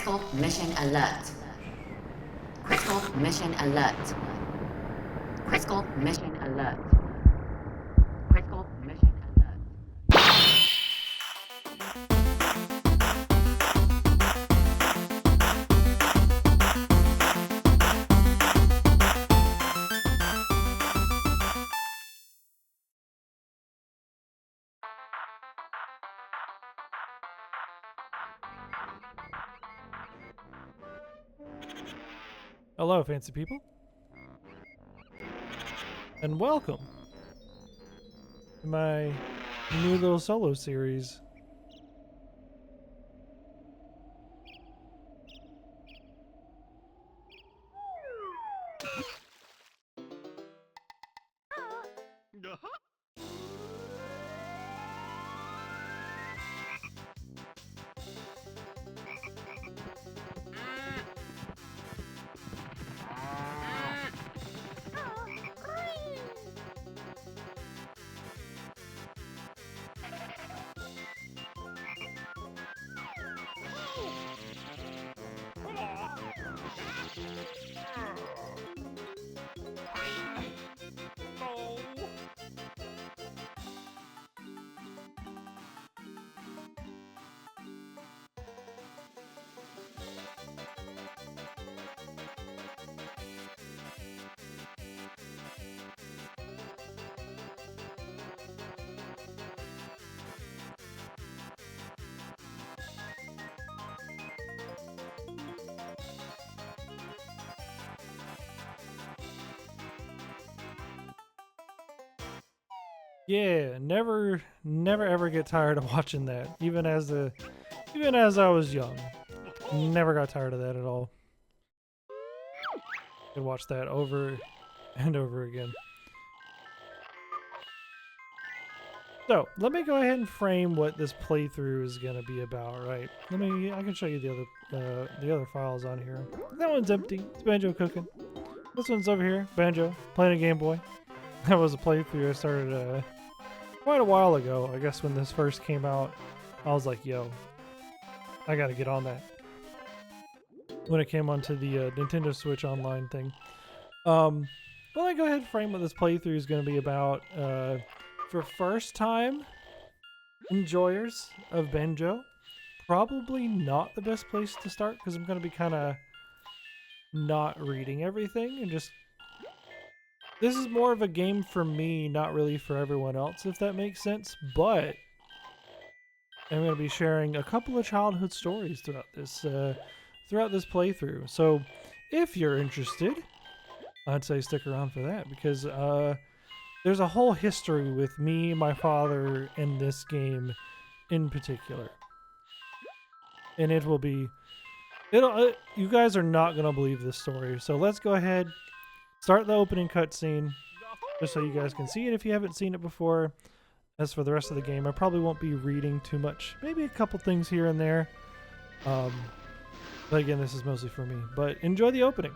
Critical mission alert. Critical mission alert. Critical mission alert. Critical mission alert. Hello, fancy people, and welcome to my new little solo series. Yeah, never ever get tired of watching that. Even as I was young, never got tired of that at all. Could watch that over and over again. So let me go ahead and frame what this playthrough is gonna be about, right? I can show you the other files on here. That one's empty. It's Banjo cooking. This one's over here, Banjo playing a Game Boy. That was a playthrough I started quite a while ago. I guess when this first came out, I was like, yo, I gotta get on that. When it came onto the Nintendo Switch Online thing. Well, I go ahead and frame what this playthrough is going to be about. For first time enjoyers of Banjo, probably not the best place to start because I'm going to be kind of not reading everything and just... This is more of a game for me, not really for everyone else, if that makes sense, but I'm going to be sharing a couple of childhood stories throughout this playthrough. So if you're interested, I'd say stick around for that because there's a whole history with me, my father, and this game in particular. And you guys are not going to believe this story. So let's go ahead, start the opening cutscene just so you guys can see it if you haven't seen it before. As for the rest of the game, I probably won't be reading too much. Maybe a couple things here and there. But again, this is mostly for me. But enjoy the opening.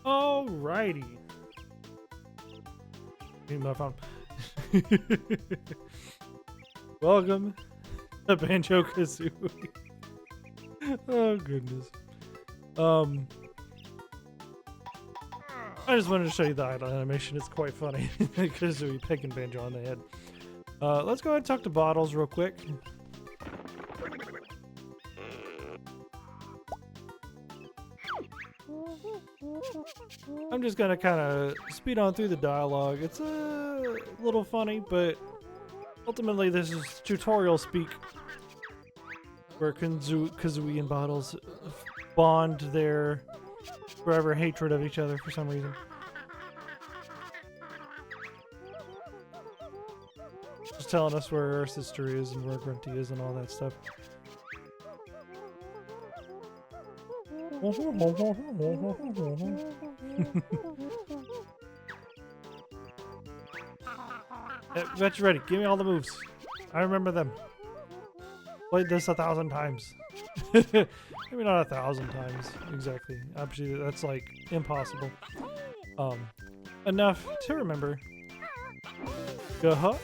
Alrighty. Need my phone. Welcome to Banjo-Kazooie. Oh goodness. I just wanted to show you the idle animation. It's quite funny. Kazooie picking Banjo on the head. Let's go ahead and talk to Bottles real quick. I'm just gonna kind of speed on through the dialogue. It's a little funny, but ultimately this is tutorial speak, where Kazooie and Bottles bond their forever hatred of each other for some reason. Just telling us where our sister is and where Grunty is and all that stuff. Bet you're ready. Give me all the moves. I remember them. Played this 1,000 times. Maybe not 1,000 times exactly. Actually, that's like impossible. Enough to remember. Uh-huh.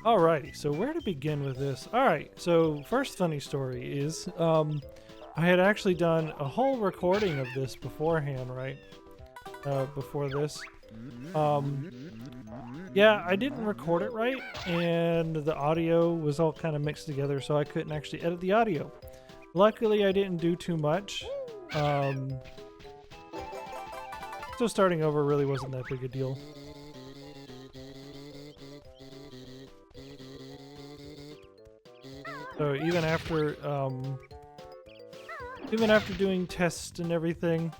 Alrighty, so where to begin with this? Alright, so first funny story is I had actually done a whole recording of this beforehand, right? Before this. Yeah, I didn't record it right, and the audio was all kind of mixed together, so I couldn't actually edit the audio. Luckily, I didn't do too much. So starting over really wasn't that big a deal. So even after doing tests and everything,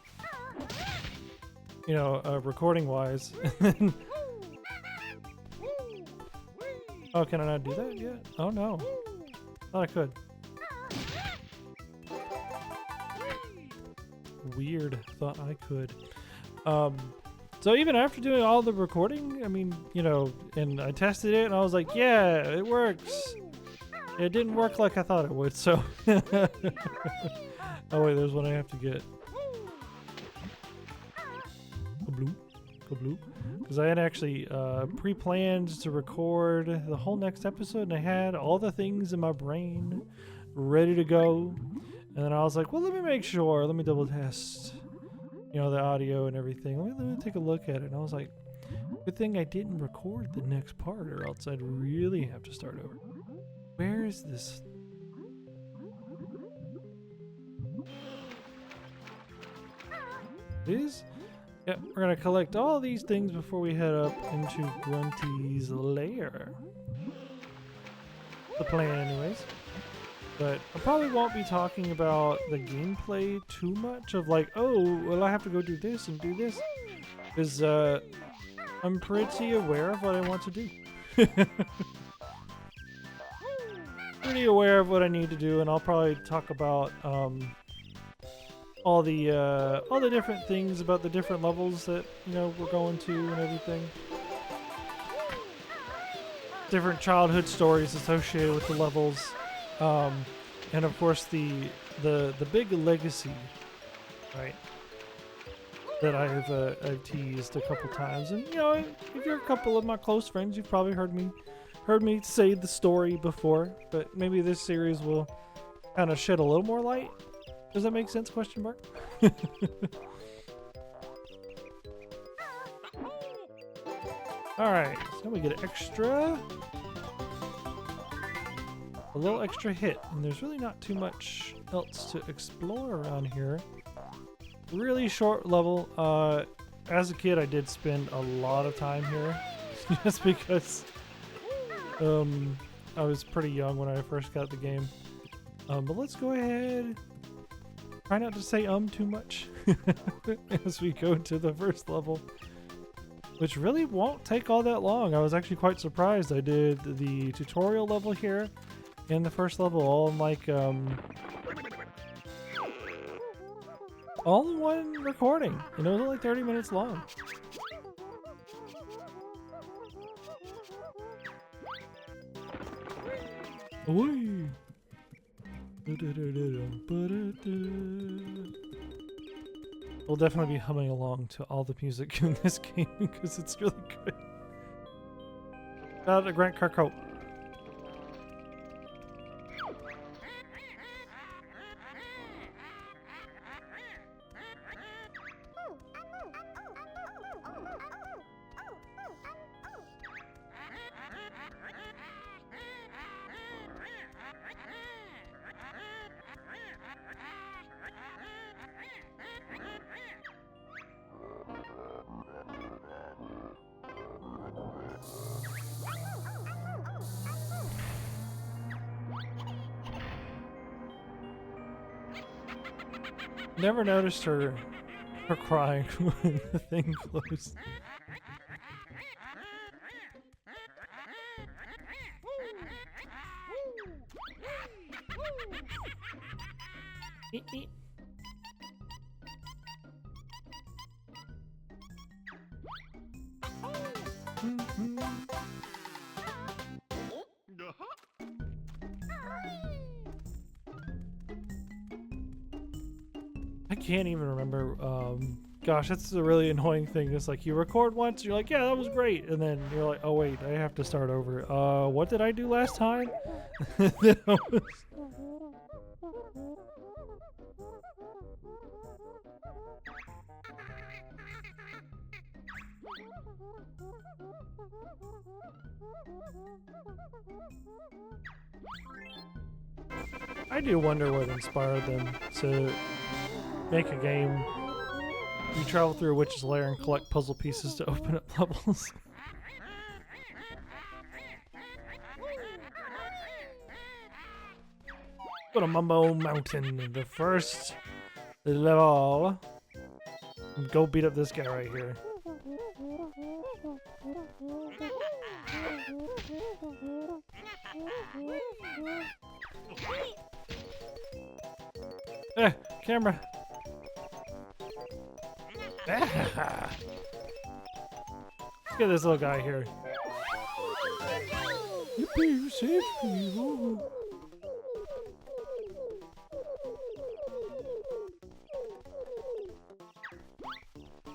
you know, recording wise. Oh, can I not do that yet? Oh no, thought I could. Weird, thought I could. So even after doing all the recording, I mean, you know, and I tested it and I was like, yeah, it works. It didn't work like I thought it would, so. Oh wait, there's one I have to get. Kabloop, kabloop. Because I had actually pre-planned to record the whole next episode, and I had all the things in my brain ready to go. And then I was like, well, let me make sure. Let me double test, you know, the audio and everything. Let me take a look at it. And I was like, good thing I didn't record the next part, or else I'd really have to start over. Where is this? These? Yeah, we're gonna collect all these things before we head up into Grunty's lair. the plan anyways. But I probably won't be talking about the gameplay too much of like, oh, well, I have to go do this and do this. Because I'm pretty aware of what I want to do. Pretty aware of what I need to do, and I'll probably talk about all the different things about the different levels that, you know, we're going to and everything. Different childhood stories associated with the levels. And of course the big legacy, right, that I've teased a couple times. And you know, if you're a couple of my close friends, you've probably heard me say the story before, but maybe this series will kind of shed a little more light. Does that make sense? Question mark. All right, so we get a little extra hit, and there's really not too much else to explore around here. Really short level. As a kid, I did spend a lot of time here, just because I was pretty young when I first got the game. But let's go ahead. Try not to say too much as we go to the first level, which really won't take all that long. I was actually quite surprised. I did the tutorial level here and the first level all in like all in one recording, and it was only 30 minutes long. Whee! We'll definitely be humming along to all the music in this game because it's really good. Shout out to Grant Kirkhope. Never noticed her crying when the thing closed. I can't even remember. Gosh, that's a really annoying thing. It's like you record once, you're like, yeah, that was great, and then you're like, oh wait, I have to start over. What did I do last time? I do wonder what inspired them to make a game. You travel through a witch's lair and collect puzzle pieces to open up levels. Go to Mumbo Mountain, the first level. And go beat up this guy right here. Camera. Look at this little guy here. Yippee, you saved me. Woo.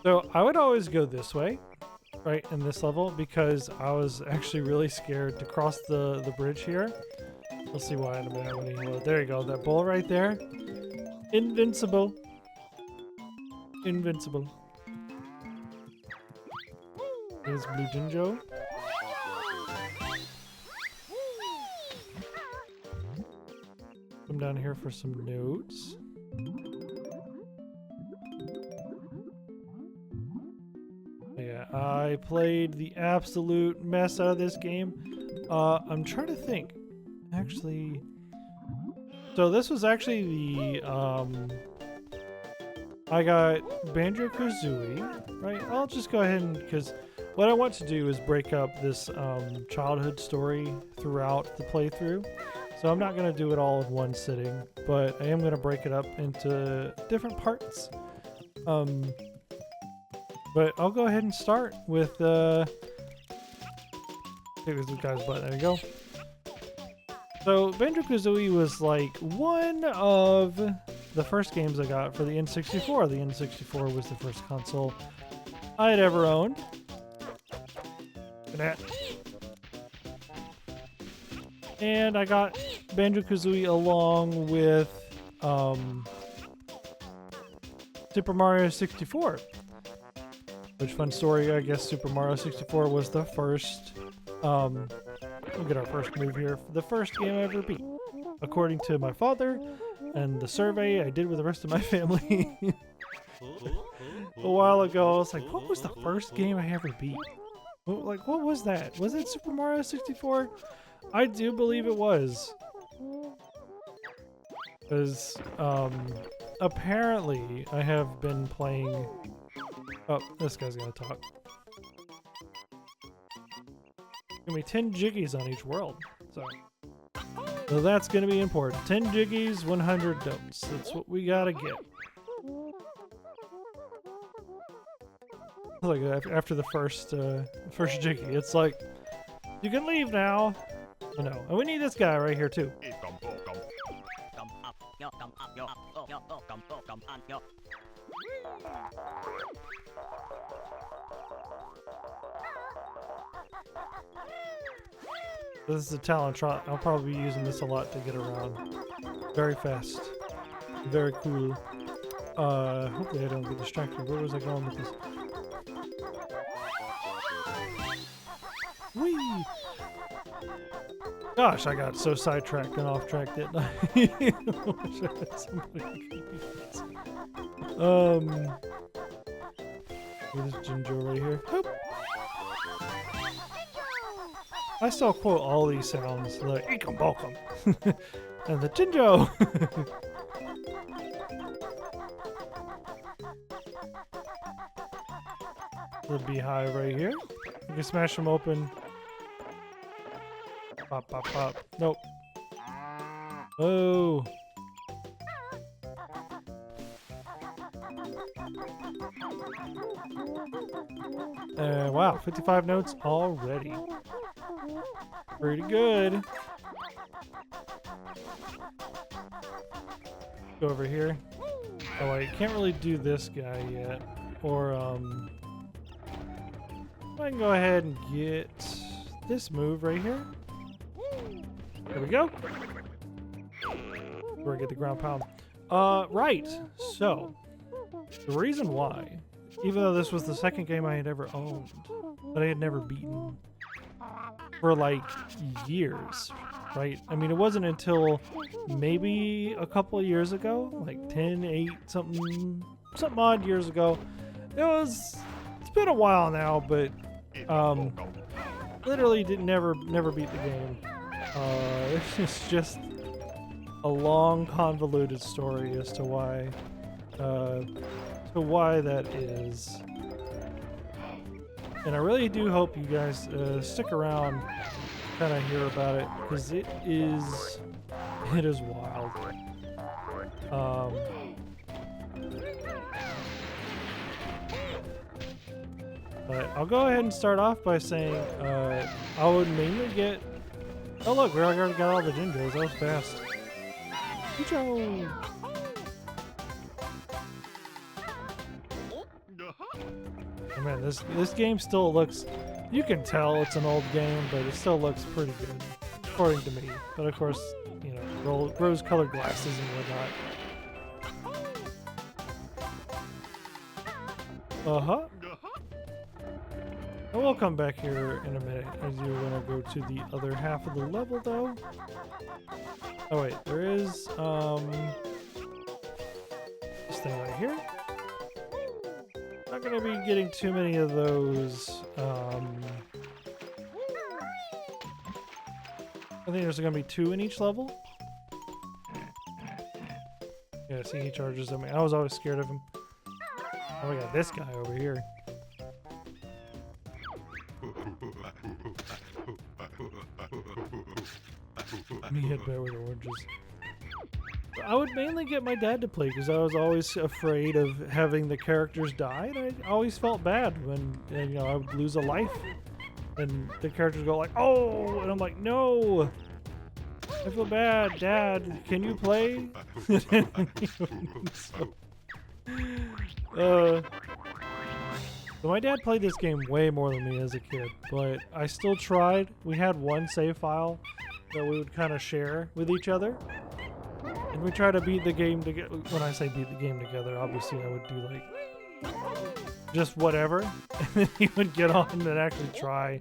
So I would always go this way, right, in this level, because I was actually really scared to cross the bridge here. We'll see why in a minute when he loads. There you go, that bull right there. Invincible. Invincible. Here's Blue Jinjo. Come down here for some notes. Yeah, I played the absolute mess out of this game. I'm trying to think. actually... So this was actually the, I got Banjo-Kazooie, right? I'll just go ahead and, because what I want to do is break up this childhood story throughout the playthrough. So I'm not going to do it all in one sitting, but I am going to break it up into different parts. But I'll go ahead and start with, here's the guy's button, there you go. So Banjo-Kazooie was like one of the first games I got for the N64. The N64 was the first console I had ever owned. And I got Banjo-Kazooie along with Super Mario 64. Which, fun story, I guess Super Mario 64 was the first, we'll get our first move here, the first game I ever beat. According to my father and the survey I did with the rest of my family a while ago, I was like, what was the first game I ever beat? Like, what was that? Was it Super Mario 64? I do believe it was. Because, apparently I have been playing... Oh, this guy's gonna talk. Gonna be 10 jiggies on each world, so that's gonna be important. 10 jiggies, 100 notes. That's what we gotta get. Like after the first jiggy, it's like you can leave now. Oh, no, and we need this guy right here too. This is a talent trot. I'll probably be using this a lot to get around. Very fast. Very cool. Hopefully I don't get distracted. Where was I going with this? Whee! Gosh, I got so sidetracked and off track, didn't I? I wish I had somebody There's Ginger right here. Hoop. I still quote all these sounds like "Ekum Balkum" and the Jinjo. The beehive right here. You can smash them open. Pop, pop, pop. Nope. Oh. Wow, 55 notes already. Pretty good. Go over here. Oh wait, can't really do this guy yet. Or I can go ahead and get this move right here. There we go. Where I get the ground pound. Right. So the reason why, even though this was the second game I had ever owned, but I had never beaten for like years, right? I mean, it wasn't until maybe a couple of years ago, like 10, 8, something odd years ago. It's been a while now, but literally never beat the game. It's just a long, convoluted story as to why that is. And I really do hope you guys stick around, kind of hear about it, because it is wild. But I'll go ahead and start off by saying I would mainly get... Oh look, we already got all the Jinjos. That was fast. Jinjo! Oh man, this game still looks... You can tell it's an old game, but it still looks pretty good, according to me. But of course, you know, rose-colored glasses and whatnot. Uh-huh. And we'll come back here in a minute, as you're gonna go to the other half of the level, though. Oh wait, there is this thing right here. Not gonna be getting too many of those I think there's gonna be 2 in each level. Yeah, see, he charges at me. I was always scared of him. Oh, we got this guy over here. Me hit bear with oranges. I would mainly get my dad to play because I was always afraid of having the characters die, and I always felt bad when you know, I would lose a life, and the characters go like, "Oh," and I'm like, "No, I feel bad, Dad. Can you play?" So my dad played this game way more than me as a kid, but I still tried. We had one save file that we would kind of share with each other. And we try to beat the game together. When I say beat the game together, obviously I would do like just whatever. And then he would get on and actually try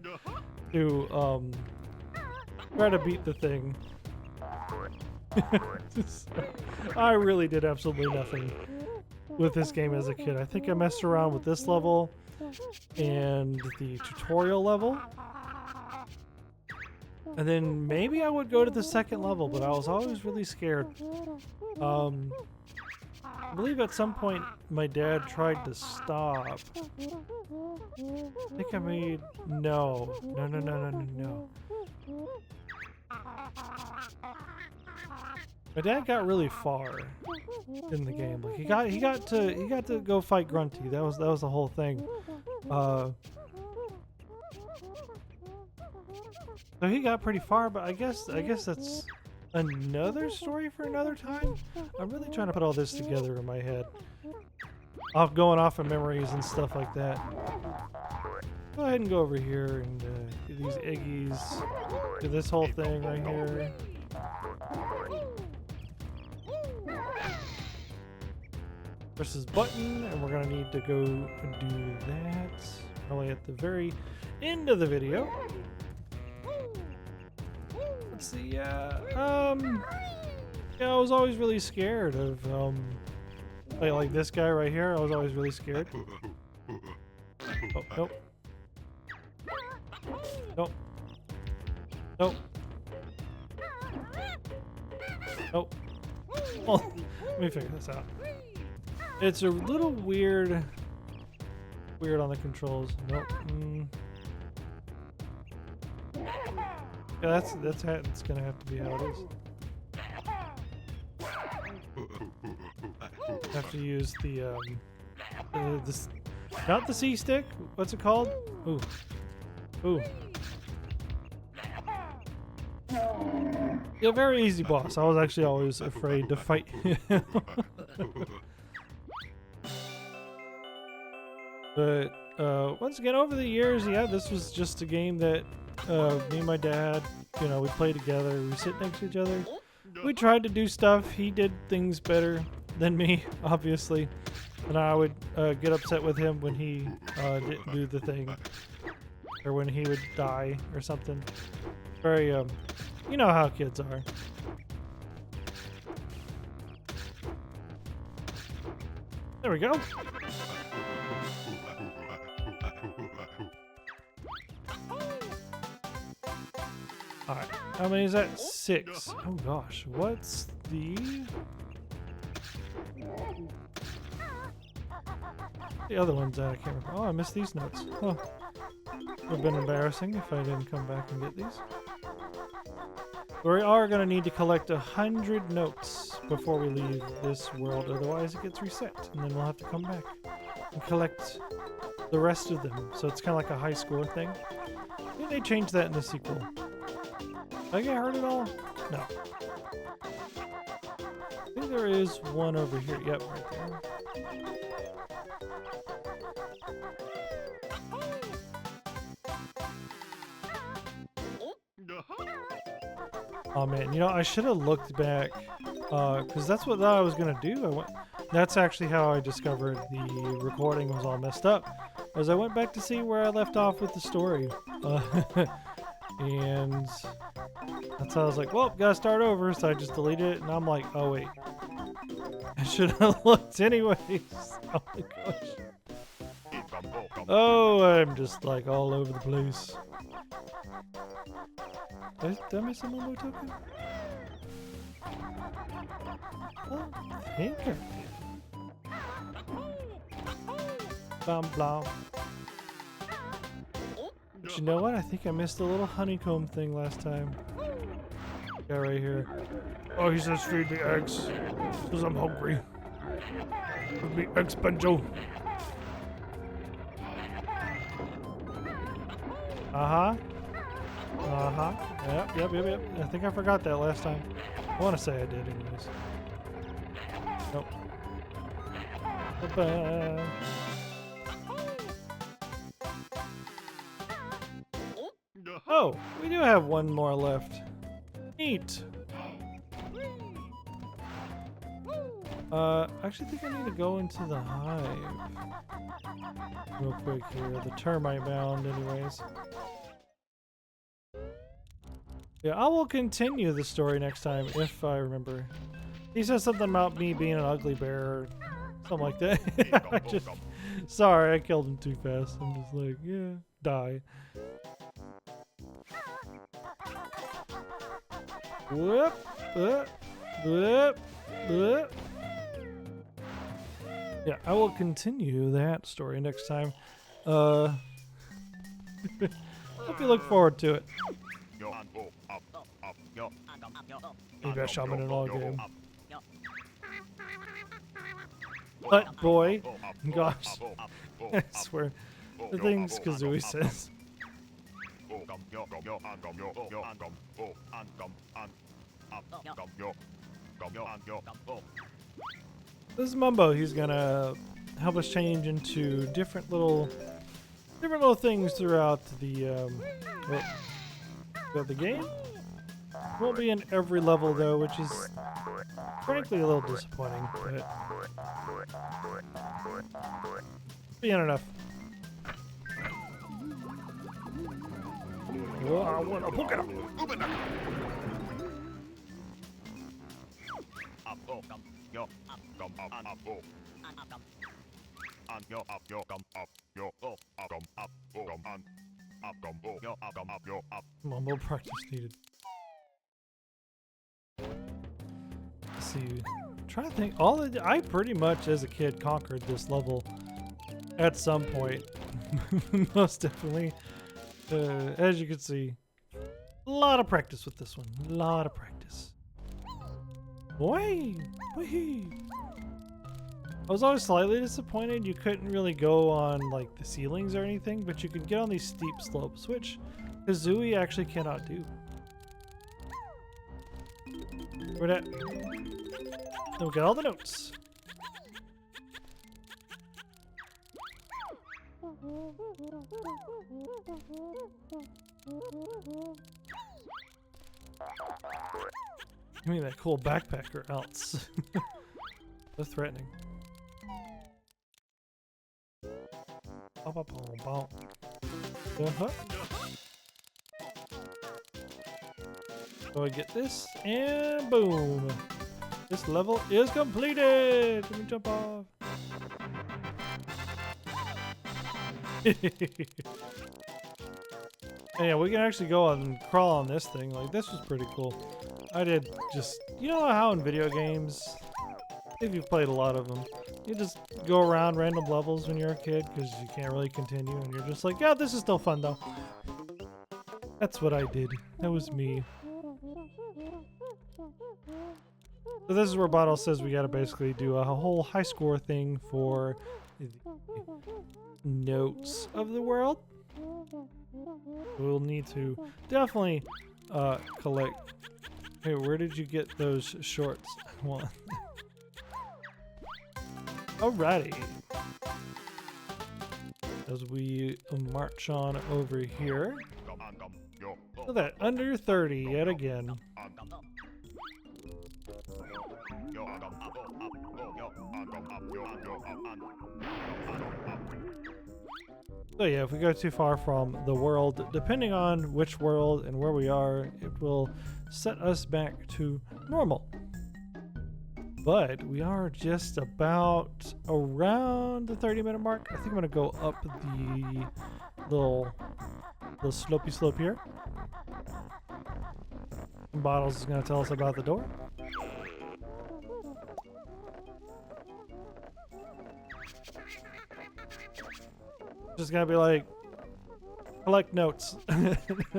to beat the thing. I really did absolutely nothing with this game as a kid. I think I messed around with this level and the tutorial level. And then maybe I would go to the second level, but I was always really scared. I believe at some point my dad tried to stop. I think I made... No. My dad got really far in the game. Like he got to go fight Grunty. That was the whole thing. So he got pretty far, but I guess that's another story for another time. I'm really trying to put all this together in my head. Going off of memories and stuff like that. Go ahead and go over here and do these eggies. Do this whole thing right here. Versus button, and we're gonna need to go and do that probably at the very end of the video. Let's see. Yeah, I was always really scared of like this guy right here. I was always really scared. Oh, nope. Nope. Nope. Nope. Well, let me figure this out. It's a little weird on the controls. Nope. Yeah, that's gonna have to be how it is. Have to use the not the C stick. What's it called? Ooh. Yeah, very easy boss. I was actually always afraid to fight him. But once again, over the years, yeah, this was just a game that me and my dad, you know, we played together. We sit next to each other. We tried to do stuff. He did things better than me, obviously, and I would get upset with him when he didn't do the thing, or when he would die or something. Very, you know how kids are. There we go. Alright, how many is that? 6. Oh gosh, what's the other ones that I can't remember? Oh, I missed these notes. Huh. Would have been embarrassing if I didn't come back and get these. We are going to need to collect 100 notes before we leave this world, otherwise it gets reset, and then we'll have to come back and collect the rest of them. So it's kind of like a high score thing. I think they changed that in the sequel. Did I get hurt at all? No. I think there is one over here. Yep, right there. Oh man, you know, I should have looked back, because that's what I was gonna do. That's actually how I discovered the recording was all messed up, as I went back to see where I left off with the story. And that's how I was like, well, gotta start over, so I just deleted it, and I'm like, oh wait, I should have looked anyways. Oh my gosh. Oh, I'm just like all over the place. Did I miss a Mumbo token? Oh, I think I did. Blam blam. But you know what? I think I missed a little honeycomb thing last time. Guy right here. Oh, he says feed me eggs. Because I'm hungry. Feed me eggs, Banjo. Uh-huh. Uh-huh. Yep. I think I forgot that last time. I want to say I did anyways. Nope. Ba-ba. Oh, we do have one more left. Neat. I actually think I need to go into the hive real quick here. The termite mound anyways. Yeah, I will continue the story next time if I remember. He says something about me being an ugly bear or something like that. Sorry, I killed him too fast. I'm just like, yeah, die. Whoop, whoop, whoop, whoop. Yeah, I will continue that story next time. Hope you look forward to it. Maybe I shaman in all game. But boy, gosh, I swear, the things Kazooie says. This is Mumbo. He's gonna help us change into different little things throughout the game. Won't be in every level though, which is frankly a little disappointing, but being enough. Oh, I wanna look at him. Mumbo practice needed. Let's see. I'm trying to think. I pretty much as a kid conquered this level at some point. Most definitely. As you can see, a lot of practice with this one. A lot of practice. Boy, I was always slightly disappointed you couldn't really go on like the ceilings or anything, but you could get on these steep slopes, which Kazooie actually cannot do. Where that? Then we got all the notes. Give me that cool backpack or else. So threatening. So I get this, and boom! This level is completed! Let me jump off. And yeah, we can actually go and crawl on this thing. Like, this was pretty cool. I did just, you know how in video games, if you've played a lot of them, you just go around random levels when you're a kid because you can't really continue and you're just like, yeah, this is still fun though. That's what I did. That was me. So this is where Bottle says we gotta basically do a whole high score thing for the notes of the world. We'll need to definitely collect. Hey, where did you get those shorts? One. Alrighty. As we march on over here. Look at that, under 30 yet again. So yeah, if we go too far from the world, depending on which world and where we are, it will set us back to normal. But we are just about around the 30-minute mark. I think I'm gonna go up the little little slopey slope here. Bottles is going to tell us about the door. Just going to be like, collect notes.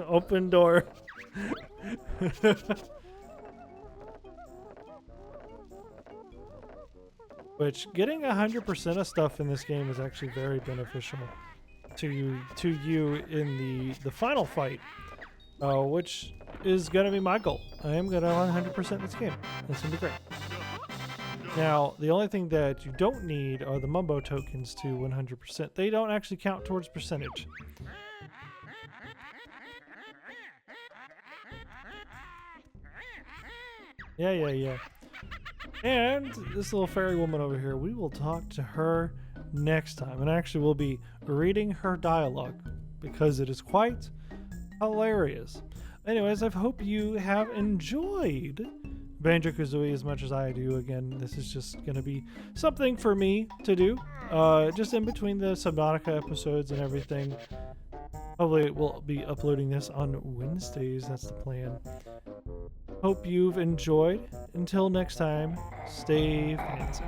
Open door. Which, getting 100% of stuff in this game is actually very beneficial to you in the final fight, which is going to be my goal. I am going to 100% this game. It's going to be great. Now, the only thing that you don't need are the Mumbo tokens to 100%. They don't actually count towards percentage. Yeah. And this little fairy woman over here, we will talk to her next time. And actually, we'll be reading her dialogue because it is quite hilarious. Anyways, I hope you have enjoyed Banjo-Kazooie as much as I do. Again, this is just going to be something for me to do, just in between the Subnautica episodes and everything. Hopefully, we'll be uploading this on Wednesdays. That's the plan. Hope you've enjoyed. Until next time, stay fancy.